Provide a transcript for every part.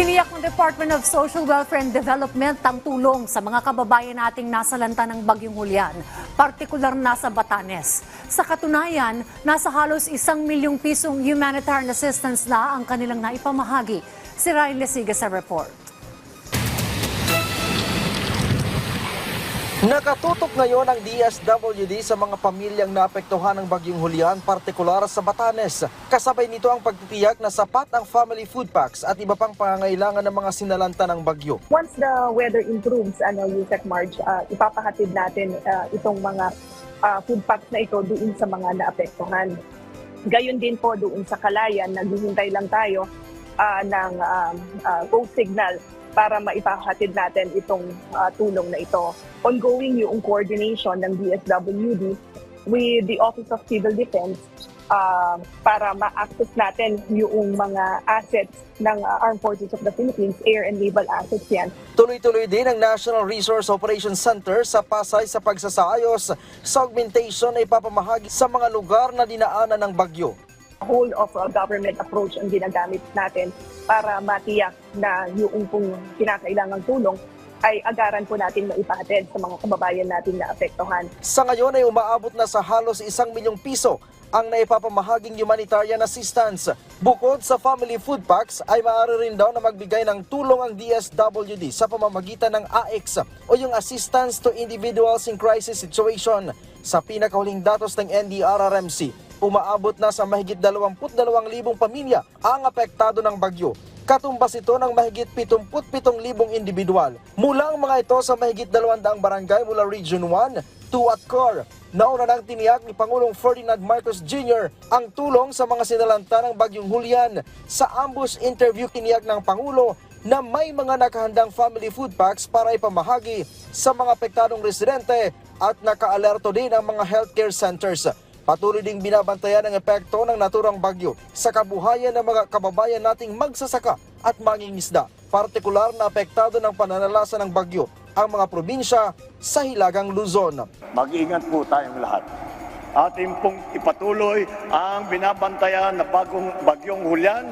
Tiniyak ng Department of Social Welfare and Development ang tulong sa mga kababayan nating nasalanta ng Bagyong Julian, partikular na sa Batanes. Sa katunayan, nasa halos 1 milyong pisong humanitarian assistance na ang kanilang naipamahagi. Si Ryan Lesiga sa report. Nakatutok ngayon ang DSWD sa mga pamilyang naapektuhan ng Bagyong Julian, partikular sa Batanes. Kasabay nito ang pagtitiyak na sapat ang family food packs at iba pang pangangailangan ng mga sinalanta ng bagyo. Once the weather improves, Yusek Marge, ipapahatid natin itong mga food packs na ito doon sa mga naapektuhan. Gayon din po doon sa Kalayan, naghihintay lang tayo ng go signal para maipahatid natin itong tulong na ito. Ongoing yung coordination ng DSWD with the Office of Civil Defense para ma-access natin yung mga assets ng Armed Forces of the Philippines, air and naval assets yan. Tuloy-tuloy din ang National Resource Operations Center sa Pasay sa pagsasaayos sa augmentation na ipapamahagi sa mga lugar na dinaanan ng bagyo. Whole of government approach ang ginagamit natin para matiyak na yung pong kinakailangang tulong ay agaran po natin maipahatid sa mga kababayan natin na apektuhan. Sa ngayon ay umaabot na sa halos 1 milyong piso ang naipapamahaging humanitarian assistance. Bukod sa family food packs ay maaari rin daw na magbigay ng tulong ang DSWD sa pamamagitan ng AIX o yung Assistance to Individuals in Crisis Situation. Sa pinakahuling datos ng NDRRMC, umaabot na sa mahigit 22,000 pamilya ang apektado ng bagyo. Katumbas ito ng mahigit 77,000 individual. Mula ang mga ito sa mahigit 200 barangay mula Region 1, 2 at COR. Nauna nang tiniyak ni Pangulong Ferdinand Marcos Jr. ang tulong sa mga sinalanta ng Bagyong Julian. Sa ambush interview, tiniyak ng Pangulo na may mga nakahandang family food packs para ipamahagi sa mga apektadong residente at nakaalerto din ang mga healthcare centers. Patuloy ding binabantayan ang epekto ng naturang bagyo sa kabuhayan ng mga kababayan nating magsasaka at mangingisda. Partikular na apektado ng pananalasa ng bagyo ang mga probinsya sa Hilagang Luzon. Mag-iingat po tayong lahat. Atin pong ipatuloy ang binabantayan na Bagyong Julian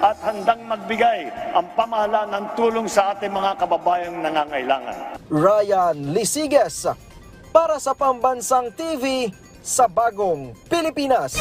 at handang magbigay ang pamahalaan ng tulong sa ating mga kababayang nangangailangan. Ryan Lesigas para sa Pambansang TV sa Bagong Pilipinas.